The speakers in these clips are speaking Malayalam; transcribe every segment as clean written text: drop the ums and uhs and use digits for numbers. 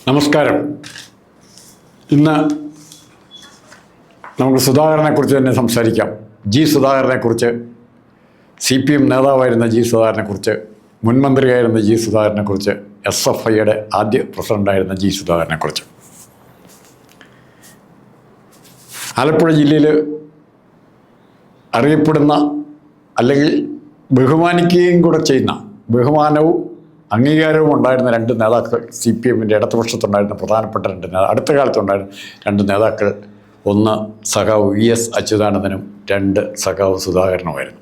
നമസ്കാരം. ഇന്ന് നമുക്ക് സുധാകരനെക്കുറിച്ച് തന്നെ സംസാരിക്കാം. സുധാകരനെക്കുറിച്ച്, CPM നേതാവായിരുന്ന സുധാകരനെക്കുറിച്ച്, മുൻമന്ത്രിയായിരുന്ന സുധാകരനെക്കുറിച്ച്, SFIയുടെ ആദ്യ പ്രസിഡൻ്റായിരുന്ന സുധാകരനെക്കുറിച്ച്. ആലപ്പുഴ ജില്ലയിൽ അറിയപ്പെടുന്ന അല്ലെങ്കിൽ ബഹുമാനിക്കുകയും കൂടെ ചെയ്യുന്ന, ബഹുമാനവും അംഗീകാരവും ഉണ്ടായിരുന്ന രണ്ട് നേതാക്കൾ, CPMൻ്റെ ഇടതുപക്ഷത്തുണ്ടായിരുന്ന പ്രധാനപ്പെട്ട അടുത്ത കാലത്തുണ്ടായിരുന്ന രണ്ട് നേതാക്കൾ, ഒന്ന് സഖാവ് VS അച്യുതാനന്ദനും രണ്ട് സഖാവ് സുധാകരനുമായിരുന്നു.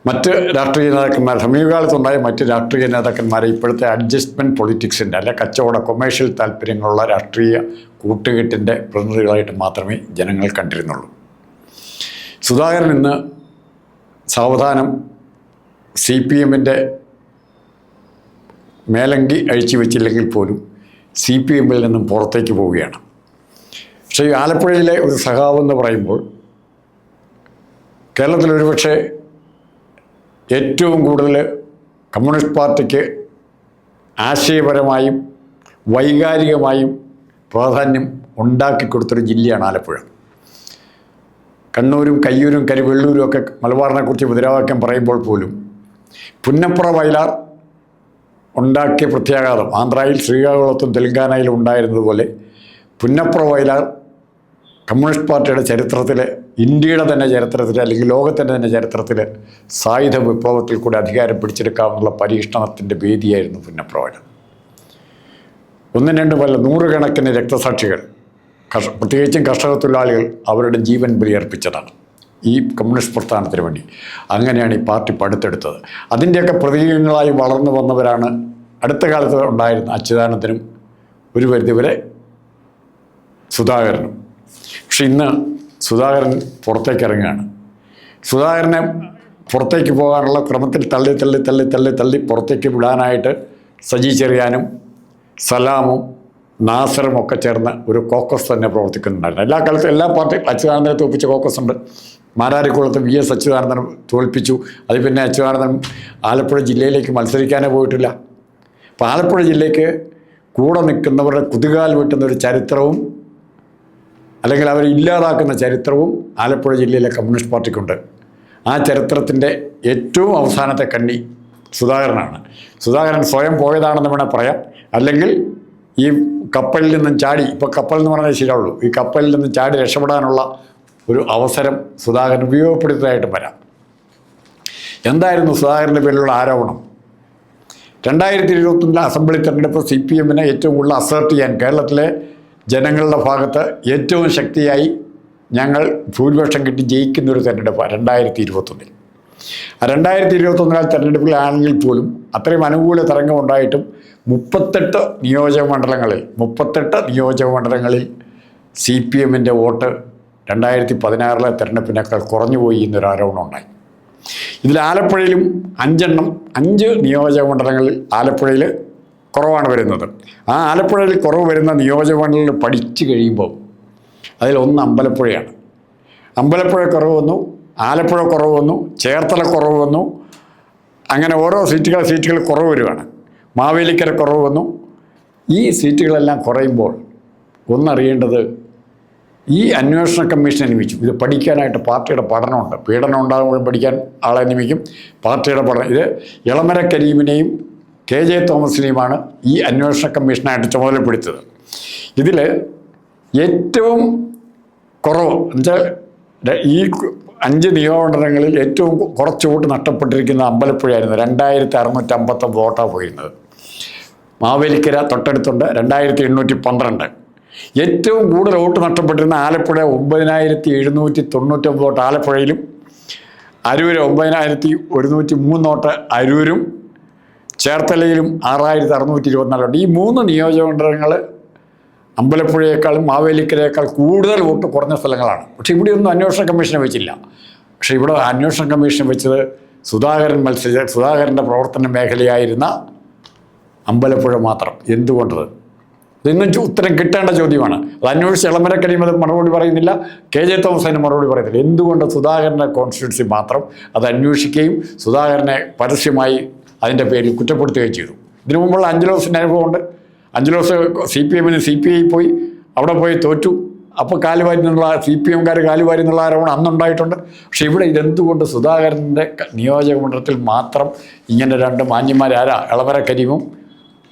മറ്റ് രാഷ്ട്രീയ നേതാക്കന്മാർ, സമീപകാലത്തുണ്ടായ മറ്റ് രാഷ്ട്രീയ നേതാക്കന്മാരെ ഇപ്പോഴത്തെ അഡ്ജസ്റ്റ്മെൻറ്റ് പൊളിറ്റിക്സിൻ്റെ അല്ലെ കച്ചവട കൊമേഴ്ഷ്യൽ താല്പര്യങ്ങളുള്ള രാഷ്ട്രീയ കൂട്ടുകെട്ടിൻ്റെ പ്രതിനിധികളായിട്ട് മാത്രമേ ജനങ്ങൾ കണ്ടിരുന്നുള്ളൂ. സുധാകരൻ ഇന്ന് സാവധാനം CPMൻ്റെ മേലങ്കി അഴിച്ചു വെച്ചില്ലെങ്കിൽ പോലും CPMൽ നിന്നും പുറത്തേക്ക് പോവുകയാണ്. പക്ഷേ ഈ ആലപ്പുഴയിലെ ഒരു സഖാവ് എന്ന് പറയുമ്പോൾ കേരളത്തിലൊരു പക്ഷേ ഏറ്റവും കൂടുതൽ കമ്മ്യൂണിസ്റ്റ് പാർട്ടിക്ക് ആശയപരമായും വൈകാരികമായും പ്രാധാന്യം ഉണ്ടാക്കിക്കൊടുത്തൊരു ജില്ലയാണ് ആലപ്പുഴ. കണ്ണൂരും കയ്യൂരും കരിവെള്ളൂരും ഒക്കെ മലബാറിനെക്കുറിച്ച് മുദ്രാവാക്യം പറയുമ്പോൾ പോലും പുന്നപ്ര വയലാർ ഉണ്ടാക്കിയ പ്രത്യാഘാതം ആന്ധ്രയിൽ, ശ്രീകാകുളത്തും തെലങ്കാനയിലും ഉണ്ടായിരുന്നതുപോലെ പുന്നപ്ര വയലാർ കമ്മ്യൂണിസ്റ്റ് പാർട്ടിയുടെ ചരിത്രത്തിൽ, ഇന്ത്യയുടെ തന്നെ ചരിത്രത്തിൽ, അല്ലെങ്കിൽ ലോകത്തിൻ്റെ തന്നെ ചരിത്രത്തിൽ സായുധ വിപ്ലവത്തിൽ കൂടി അധികാരം പിടിച്ചെടുക്കാമെന്നുള്ള പരീക്ഷണത്തിൻ്റെ വേദിയായിരുന്നു പുന്നപ്ര വയലാർ. ഒന്നും രണ്ടും പല നൂറുകണക്കിന് രക്തസാക്ഷികൾ, പ്രത്യേകിച്ചും കർഷക തൊഴിലാളികൾ അവരുടെ ജീവൻ ബലിയർപ്പിച്ചതാണ് ഈ കമ്മ്യൂണിസ്റ്റ് പ്രസ്ഥാനത്തിന് വേണ്ടി. അങ്ങനെയാണ് ഈ പാർട്ടി പടുത്തെടുത്തത്. അതിൻ്റെയൊക്കെ പ്രതീകങ്ങളായി വളർന്നു വന്നവരാണ് അടുത്ത കാലത്ത് ഉണ്ടായിരുന്ന അച്യുതാനന്ദനും ഒരു പരിധിവരെ സുധാകരനും. പക്ഷെ ഇന്ന് സുധാകരൻ പുറത്തേക്ക് ഇറങ്ങുകയാണ്. സുധാകരനെ പുറത്തേക്ക് പോകാനുള്ള ക്രമത്തിൽ തള്ളി പുറത്തേക്ക് വിടാനായിട്ട് സജി ചെറിയാനും സലാമും നാസറും ഒക്കെ ചേർന്ന് ഒരു കോക്കസ് തന്നെ പ്രവർത്തിക്കുന്നുണ്ടായിരുന്നു. എല്ലാ കാലത്തും എല്ലാ പാർട്ടിയും അച്യുതാനന്ദനെ തോൽപ്പിച്ച കോക്കസ് ഉണ്ട്. മാരാരിക്കുളത്ത് VS അച്യുതാനന്ദൻ തോൽപ്പിച്ചു. അത് പിന്നെ അച്യുതാനന്ദൻ ആലപ്പുഴ ജില്ലയിലേക്ക് മത്സരിക്കാനേ പോയിട്ടില്ല. അപ്പോൾ ആലപ്പുഴ ജില്ലയ്ക്ക് കൂടെ നിൽക്കുന്നവരുടെ കുതികാൽ വെട്ടുന്നൊരു ചരിത്രവും അല്ലെങ്കിൽ അവരെ ഇല്ലാതാക്കുന്ന ചരിത്രവും ആലപ്പുഴ ജില്ലയിലെ കമ്മ്യൂണിസ്റ്റ് പാർട്ടിക്കുണ്ട്. ആ ചരിത്രത്തിൻ്റെ ഏറ്റവും അവസാനത്തെ കണ്ണി സുധാകരനാണ്. സുധാകരൻ സ്വയം പോയതാണെന്ന് വേണേൽ പറയാം. അല്ലെങ്കിൽ ഈ കപ്പലിൽ നിന്നും ചാടി, ഇപ്പോൾ കപ്പൽ എന്ന് പറഞ്ഞാൽ ശരിയാവുള്ളൂ, ഈ കപ്പലിൽ നിന്നും ചാടി രക്ഷപ്പെടാനുള്ള ഒരു അവസരം സുധാകരൻ ഉപയോഗപ്പെടുത്തിയതായിട്ട് വരാം. എന്തായിരുന്നു സുധാകരൻ്റെ പേരിലുള്ള ആരോപണം? 2021 അസംബ്ലി തെരഞ്ഞെടുപ്പ് CPMനെ ഏറ്റവും കൂടുതൽ അസേർട്ട് ചെയ്യാൻ കേരളത്തിലെ ജനങ്ങളുടെ ഭാഗത്ത് ഏറ്റവും ശക്തിയായി ഞങ്ങൾ ഭൂരിപക്ഷം കിട്ടി ജയിക്കുന്നൊരു തെരഞ്ഞെടുപ്പാണ് 2021. 2021 തെരഞ്ഞെടുപ്പിലാണെങ്കിൽ പോലും അത്രയും അനുകൂല തരംഗം ഉണ്ടായിട്ടും 38 നിയോജകമണ്ഡലങ്ങളിൽ CPMൻ്റെ വോട്ട് 2016 തെരഞ്ഞെടുപ്പിനേക്കാൾ കുറഞ്ഞുപോയി എന്നൊരു ആരോപണം ഉണ്ടായി. ഇതിൽ ആലപ്പുഴയിലും 5 നിയോജകമണ്ഡലങ്ങളിൽ ആലപ്പുഴയിൽ കുറവാണ് വരുന്നത്. ആ ആലപ്പുഴയിൽ കുറവ് വരുന്ന നിയോജകമണ്ഡലങ്ങൾ പഠിച്ചു കഴിയുമ്പോൾ അതിലൊന്ന് അമ്പലപ്പുഴയാണ്. അമ്പലപ്പുഴ കുറവ് വന്നു, ആലപ്പുഴ കുറവ് വന്നു, ചേർത്തല കുറവ് വന്നു. അങ്ങനെ ഓരോ സീറ്റുകൾ കുറവ് വരുവാണ്. മാവേലിക്കര കുറവ് വന്നു. ഈ സീറ്റുകളെല്ലാം കുറയുമ്പോൾ ഒന്നറിയേണ്ടത്, ഈ അന്വേഷണ കമ്മീഷനെ നിയമിച്ചു. ഇത് പഠിക്കാനായിട്ട് പാർട്ടിയുടെ പഠനമുണ്ട്. പീഡനം ഉണ്ടാകുമ്പോഴും പഠിക്കാൻ ആളെ നിയമിക്കും. പാർട്ടിയുടെ പഠനം. ഇത് ഇളമര കരീമിനെയും KJ തോമസിനെയുമാണ് ഈ അന്വേഷണ കമ്മീഷനായിട്ട് ചുമതലപ്പെടുത്തത്. ഇതിൽ ഏറ്റവും കുറവ് എന്നുവെച്ചാൽ ഈ 5 നിയോജകമണ്ഡലങ്ങളിൽ ഏറ്റവും കുറച്ച് വോട്ട് നഷ്ടപ്പെട്ടിരിക്കുന്ന അമ്പലപ്പുഴയായിരുന്നു. 2659 വോട്ടാണ് പോയിരുന്നത്. മാവേലിക്കര തൊട്ടടുത്തുണ്ട്, 2812. ഏറ്റവും കൂടുതൽ വോട്ട് നഷ്ടപ്പെട്ടിരുന്ന ആലപ്പുഴ 9799 വോട്ട് ആലപ്പുഴയിലും, അരൂർ 9103 വോട്ട് അരൂരും, ചേർത്തലയിലും 6624 ഉണ്ട്. ഈ 3 നിയോജകമണ്ഡലങ്ങൾ അമ്പലപ്പുഴയേക്കാളും മാവേലിക്കരയേക്കാൾ കൂടുതൽ വോട്ട് കുറഞ്ഞ സ്ഥലങ്ങളാണ്. പക്ഷേ ഇവിടെയൊന്നും അന്വേഷണ കമ്മീഷനെ വെച്ചില്ല. പക്ഷേ ഇവിടെ അന്വേഷണ കമ്മീഷൻ വെച്ചത് സുധാകരൻ്റെ പ്രവർത്തന മേഖലയായിരുന്ന അമ്പലപ്പുഴ മാത്രം. എന്തുകൊണ്ടത്? ഇന്നും ഉത്തരം കിട്ടേണ്ട ചോദ്യമാണ്. അത് അന്വേഷിച്ച് ഇളമര കരീം അത് മറുപടി പറയുന്നില്ല, KJ തോമസ് അതിന് മറുപടി പറയുന്നില്ല. എന്തുകൊണ്ട് സുധാകരൻ്റെ കോൺസ്റ്റിറ്റ്യുവൻസി മാത്രം അത് അന്വേഷിക്കുകയും സുധാകരനെ പരസ്യമായി അതിൻ്റെ പേരിൽ കുറ്റപ്പെടുത്തുകയും ചെയ്തു? ഇതിനു മുമ്പുള്ള അഞ്ചലോസിൻ്റെ അനുഭവമുണ്ട്. അഞ്ചലോസ് CPM-ന് CPI പോയി അവിടെ പോയി തോറ്റു. അപ്പോൾ കാലുവാരി എന്നുള്ള CPM-കാർ കാലുവാരി എന്നുള്ള ആരോപണം അന്നുണ്ടായിട്ടുണ്ട്. പക്ഷേ ഇവിടെ ഇതെന്തുകൊണ്ട് സുധാകരൻ്റെ നിയോജക മണ്ഡലത്തിൽ മാത്രം ഇങ്ങനെ രണ്ട് മാന്യന്മാരാരാ? എളമര കരീമും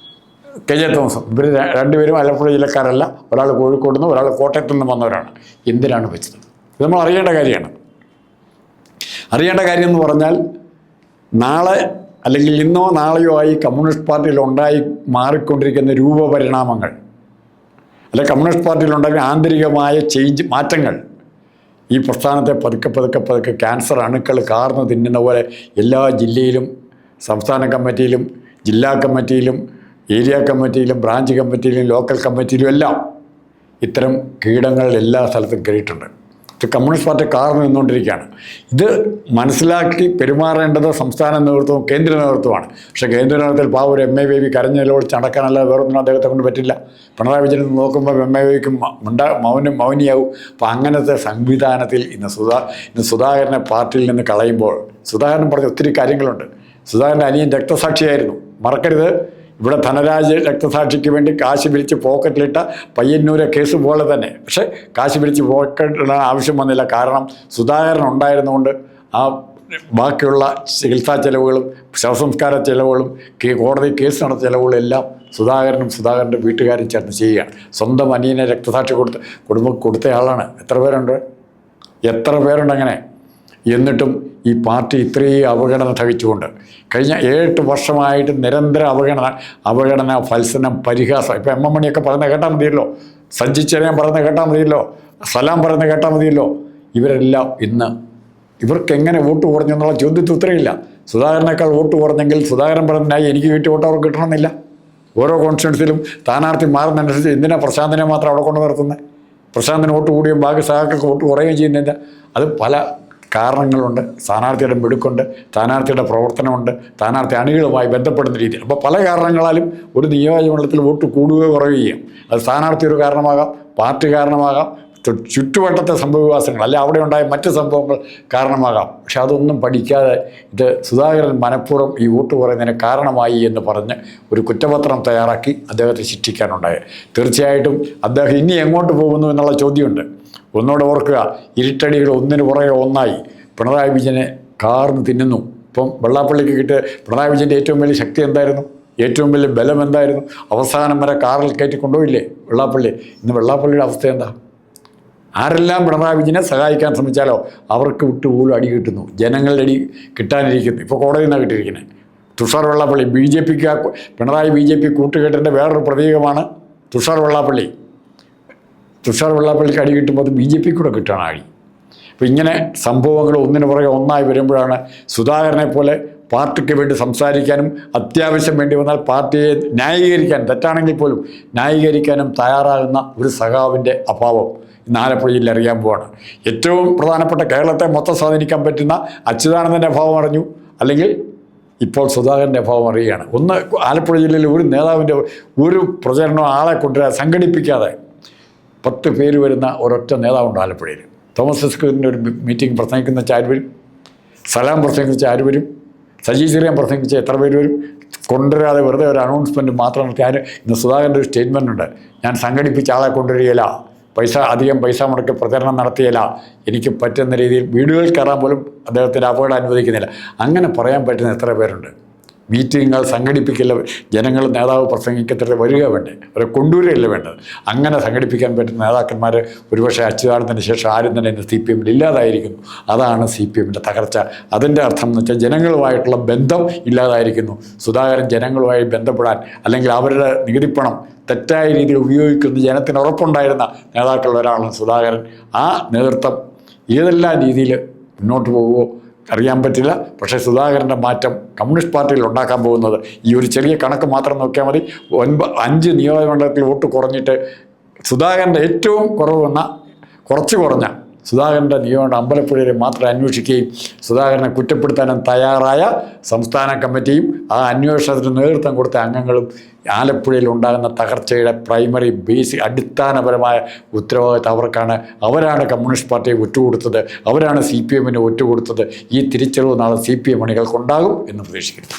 KJ തോമസും. ഇവർ രണ്ടുപേരും ആലപ്പുഴ ജില്ലക്കാരല്ല. ഒരാൾ കോഴിക്കോട് നിന്ന്, ഒരാൾ കോട്ടയത്തു നിന്ന് വന്നവരാണ്. എന്തിനാണ് വെച്ചത്? ഇത് നമ്മൾ അറിയേണ്ട കാര്യമാണ്. അറിയേണ്ട കാര്യം എന്ന് പറഞ്ഞാൽ, നാളെ അല്ലെങ്കിൽ ഇന്നോ നാളെയോ ആയി കമ്മ്യൂണിസ്റ്റ് പാർട്ടിയിൽ ഉണ്ടായി മാറിക്കൊണ്ടിരിക്കുന്ന രൂപപരിണാമങ്ങൾ, അല്ലെ കമ്മ്യൂണിസ്റ്റ് പാർട്ടിയിലുണ്ടാകുന്ന ആന്തരികമായ മാറ്റങ്ങൾ ഈ പ്രസ്ഥാനത്തെ പതുക്കെ ക്യാൻസർ അണുക്കൾ കാർന്നു തിന്നുന്ന പോലെ എല്ലാ ജില്ലയിലും, സംസ്ഥാന കമ്മിറ്റിയിലും, ജില്ലാ കമ്മിറ്റിയിലും, ഏരിയ കമ്മിറ്റിയിലും, ബ്രാഞ്ച് കമ്മിറ്റിയിലും, ലോക്കൽ കമ്മിറ്റിയിലും എല്ലാം ഇത്തരം കീടങ്ങൾ എല്ലാ സ്ഥലത്തും കയറിയിട്ടുണ്ട്. ഇത് കമ്മ്യൂണിസ്റ്റ് പാർട്ടി കാർന്നു നിന്നുകൊണ്ടിരിക്കുകയാണ്. ഇത് മനസ്സിലാക്കി പെരുമാറേണ്ടത് സംസ്ഥാന നേതൃത്വവും കേന്ദ്ര നേതൃത്വമാണ്. പക്ഷേ കേന്ദ്ര നേതൃത്വത്തിൽ ഒരു MA ബേബി കരഞ്ഞിലോളിച്ച് നടക്കാനല്ലാതെ വേറൊന്നും അദ്ദേഹത്തെ കൊണ്ട് പറ്റില്ല. പിണറായി വിജയൻ നോക്കുമ്പോൾ MA ബേബിക്ക് മൗനിയാവും. അപ്പോൾ അങ്ങനത്തെ സംവിധാനത്തിൽ ഇന്ന് സുധാകരനെ പാർട്ടിയിൽ നിന്ന് കളയുമ്പോൾ, സുധാകരൻ പറഞ്ഞ ഒത്തിരി കാര്യങ്ങളുണ്ട്. സുധാകരൻ്റെ അനിയൻ രക്തസാക്ഷിയായിരുന്നു, മറക്കരുത്. ഇവിടെ ധനരാജ് രക്തസാക്ഷിക്ക് വേണ്ടി കാശ് പിരിച്ച് പോക്കറ്റിലിട്ട പയ്യന്നൂരെ കേസ് പോലെ തന്നെ. പക്ഷേ കാശ് പിരിച്ച് പോക്കറ്റിടാൻ ആവശ്യം വന്നില്ല. കാരണം സുധാകരൻ ഉണ്ടായിരുന്നുകൊണ്ട് ആ ബാക്കിയുള്ള ചികിത്സാ ചെലവുകളും ശവസംസ്കാര ചെലവുകളും കോടതി കേസ് നടത്തിയ ചെലവുകളും എല്ലാം സുധാകരനും സുധാകരൻ്റെ വീട്ടുകാരും ചേർന്ന് ചെയ്യുകയാണ്. സ്വന്തം അനിയനെ രക്തസാക്ഷി കൊടുത്തയാളാണ്. എത്ര പേരുണ്ട് അങ്ങനെ? എന്നിട്ടും ഈ പാർട്ടി ഇത്രയും അവഗണന സഹിച്ചുകൊണ്ട് കഴിഞ്ഞ 7 വർഷമായിട്ട് നിരന്തര അവഗണന, ഫത്സനം, പരിഹാസം. ഇപ്പോൾ MM മണിയൊക്കെ പറയുന്നത് കേട്ടാൽ മതിയല്ലോ, സഞ്ജി ചെറിയാൻ പറയുന്നത് കേട്ടാൽ മതിയല്ലോ, സലാം പറയുന്നത് കേട്ടാൽ മതിയല്ലോ. ഇവരെല്ലാം ഇന്ന് ഇവർക്ക് എങ്ങനെ വോട്ട് കുറഞ്ഞു എന്നുള്ള ചോദ്യത്തിന് ഉത്തരവില്ല. സുധാകരനേക്കാൾ വോട്ട് കുറഞ്ഞെങ്കിൽ സുധാകരൻ പറഞ്ഞാൽ എനിക്ക് കിട്ടിയ വോട്ട് അവർക്ക് കിട്ടണമെന്നില്ല. ഓരോ കോൺസ്റ്റിറ്റ്യൻസിലും സ്ഥാനാർത്ഥി മാറുന്നതനുസരിച്ച് എന്തിനാ പ്രശാന്തിനെ മാത്രം അവിടെ കൊണ്ട് നിർത്തുന്നത്? പ്രശാന്തിന് വോട്ട് കൂടുകയും ബാക്കി സഹാക്കൾക്ക് വോട്ട് കുറയുകയും ചെയ്യുന്നില്ല. അത് പല കാരണങ്ങളുണ്ട്. സ്ഥാനാർത്ഥിയുടെ മിടുക്കുണ്ട്, സ്ഥാനാർത്ഥിയുടെ പ്രവർത്തനമുണ്ട്, സ്ഥാനാർത്ഥി അണികളുമായി ബന്ധപ്പെടുന്ന രീതിയിൽ. അപ്പോൾ പല കാരണങ്ങളാലും ഒരു നിയോജകമണ്ഡലത്തിൽ വോട്ട് കൂടുകയോ കുറയുകയോ ചെയ്യും. അത് സ്ഥാനാർത്ഥി ഒരു കാരണമാകാം, പാർട്ടി കാരണമാകാം, ചുറ്റുവട്ടത്തെ സംഭവവികാസങ്ങൾ, അല്ലെ അവിടെ ഉണ്ടായ മറ്റ് സംഭവങ്ങൾ കാരണമാകാം. പക്ഷെ അതൊന്നും പഠിക്കാതെ ഇത് സുധാകരൻ മനഃപൂർവ്വം ഈ വോട്ട് കുറയുന്നതിന് കാരണമായി എന്ന് പറഞ്ഞ് ഒരു കുറ്റപത്രം തയ്യാറാക്കി അദ്ദേഹത്തെ ശിക്ഷിക്കാനുണ്ടായത്. തീർച്ചയായിട്ടും അദ്ദേഹം ഇനി എങ്ങോട്ട് പോകുന്നു എന്നുള്ള ചോദ്യമുണ്ട്. ഒന്നുകൂടെ ഓർക്കുക, ഇരുട്ടടികൾ ഒന്നിനു പുറകെ ഒന്നായി പിണറായി വിജയനെ കാർന്ന് തിന്നുന്നു. ഇപ്പം വെള്ളാപ്പള്ളിക്ക് കിട്ടിയ പിണറായി വിജയൻ്റെ ഏറ്റവും വലിയ ശക്തി എന്തായിരുന്നു? ഏറ്റവും വലിയ ബലം എന്തായിരുന്നു? അവസാനം വരെ കാറിൽ കയറ്റി കൊണ്ടുപോയില്ലേ വെള്ളാപ്പള്ളി? ഇന്ന് വെള്ളാപ്പള്ളിയുടെ അവസ്ഥ എന്താ? ആരെല്ലാം പിണറായി വിജയനെ സഹായിക്കാൻ ശ്രമിച്ചാലോ അവർക്ക് വിട്ടുപോലും അടി കിട്ടുന്നു, ജനങ്ങളുടെ അടി കിട്ടാനിരിക്കുന്നു. ഇപ്പോൾ കോടതിയിൽ നിന്നാണ് കിട്ടിയിരിക്കുന്നത്. തുഷാർ വെള്ളാപ്പള്ളി പിണറായി BJP കൂട്ടുകെട്ടിൻ്റെ വേറൊരു പ്രതീകമാണ് തുഷാർ വെള്ളാപ്പള്ളി. തുഷാർ വെള്ളാപ്പള്ളിക്ക് അടി കിട്ടുമ്പോൾ അത് BJP കൂടെ കിട്ടുകയാണ് അടി. അപ്പോൾ ഇങ്ങനെ സംഭവങ്ങൾ ഒന്നിനു പുറകെ ഒന്നായി വരുമ്പോഴാണ് സുധാകരനെ പോലെ പാർട്ടിക്ക് വേണ്ടി സംസാരിക്കാനും അത്യാവശ്യം വേണ്ടി വന്നാൽ പാർട്ടിയെ ന്യായീകരിക്കാൻ, തെറ്റാണെങ്കിൽ പോലും ന്യായീകരിക്കാനും തയ്യാറാകുന്ന ഒരു സഖാവിൻ്റെ അഭാവം ഇന്ന് ആലപ്പുഴ ജില്ല അറിയാൻ പോവാണ്. ഏറ്റവും പ്രധാനപ്പെട്ട കേരളത്തെ മൊത്തം സ്വാധീനിക്കാൻ പറ്റുന്ന അച്യുതാനന്ദൻ്റെ അഭാവം അറിഞ്ഞു, അല്ലെങ്കിൽ ഇപ്പോൾ സുധാകരൻ്റെ അഭാവം അറിയുകയാണ്. ഒന്ന്, ആലപ്പുഴ ജില്ലയിൽ ഒരു നേതാവിൻ്റെ ഒരു പ്രചരണം ആളെ കൊണ്ടുവരാൻ സംഘടിപ്പിക്കാതെ 10 പേര് വരുന്ന ഒരൊറ്റ നേതാവുണ്ട് ആലപ്പുഴയിൽ. തോമസ് ഐസക്കിൻ്റെ ഒരു മീറ്റിംഗ് പ്രസംഗിക്കുന്ന ആര് വരും? സലാം പ്രസംഗിച്ച ആര് വരും? സജി ചെറിയാൻ പ്രസംഗിച്ച എത്ര പേര് വരും? കൊണ്ടുവരാതെ വെറുതെ ഒരു അനൗൺസ്മെൻറ്റ് മാത്രം നടത്തി ഇന്ന് സുധാകരൻ്റെ ഒരു സ്റ്റേറ്റ്മെൻ്റ് ഉണ്ട്, ഞാൻ സംഘടിപ്പിച്ച ആളെ കൊണ്ടുവരികയില്ല, അധികം പൈസ മുടക്കി പ്രചരണം നടത്തിയില്ല, എനിക്ക് പറ്റുന്ന രീതിയിൽ വീടുകളിൽ കയറാൻ പോലും അദ്ദേഹത്തിൻ്റെ അപകടം അനുവദിക്കുന്നില്ല. അങ്ങനെ പറയാൻ പറ്റുന്ന എത്ര പേരുണ്ട്? മീറ്റിങ്ങുകൾ സംഘടിപ്പിക്കില്ല, ജനങ്ങൾ നേതാവ് പ്രസംഗിക്കത്തിട്ട് വരിക വേണ്ടേ, അവരെ കൊണ്ടുവരികയല്ല വേണ്ടത്. അങ്ങനെ സംഘടിപ്പിക്കാൻ പറ്റുന്ന നേതാക്കന്മാർ ഒരുപക്ഷെ അച്യുതാനന്ദന് ശേഷം ആരും തന്നെ ഇന്ന് CPM-ൽ ഇല്ലാതായിരിക്കുന്നു. അതാണ് CPM-ൻ്റെ തകർച്ച. അതിൻ്റെ അർത്ഥം എന്ന് വെച്ചാൽ ജനങ്ങളുമായിട്ടുള്ള ബന്ധം ഇല്ലാതായിരിക്കുന്നു. സുധാകരൻ ജനങ്ങളുമായി ബന്ധപ്പെടാൻ, അല്ലെങ്കിൽ അവരുടെ നികുതിപ്പണം തെറ്റായ രീതിയിൽ ഉപയോഗിക്കുന്ന ജനത്തിന് ഉറപ്പുണ്ടായിരുന്ന നേതാക്കളിൽ ഒരാളാണ് സുധാകരൻ. ആ നേതൃത്വം ഏതെല്ലാം രീതിയിൽ മുന്നോട്ട് പോകുമോ അറിയാൻ പറ്റില്ല. പക്ഷേ സുധാകരൻ്റെ മാറ്റം കമ്മ്യൂണിസ്റ്റ് പാർട്ടിയിൽ ഉണ്ടാക്കാൻ പോകുന്നത് ഈ ഒരു ചെറിയ കണക്ക് മാത്രം നോക്കിയാൽ മതി. 5 നിയോജകമണ്ഡലത്തിൽ വോട്ട് കുറഞ്ഞിട്ട് സുധാകരൻ്റെ ഏറ്റവും കുറച്ച് കുറഞ്ഞ സുധാകരൻ്റെ നിയമം അമ്പലപ്പുഴയെ മാത്രം അന്വേഷിക്കുകയും സുധാകരനെ കുറ്റപ്പെടുത്താനും തയ്യാറായ സംസ്ഥാന കമ്മിറ്റിയും ആ അന്വേഷണത്തിന് നേതൃത്വം കൊടുത്ത അംഗങ്ങളും ആലപ്പുഴയിൽ ഉണ്ടാകുന്ന തകർച്ചയുടെ പ്രൈമറി ബേസിക് അടിസ്ഥാനപരമായ ഉത്തരവാദിത്തം അവരാണ് കമ്മ്യൂണിസ്റ്റ് പാർട്ടിയെ ഒറ്റുകൊടുത്തത്, അവരാണ് CPM-ന് ഒറ്റുകൊടുത്തത്. ഈ തിരിച്ചറിവ് നാളെ CPM അണികൾക്കുണ്ടാകും എന്ന് പ്രതീക്ഷിക്കുന്നു.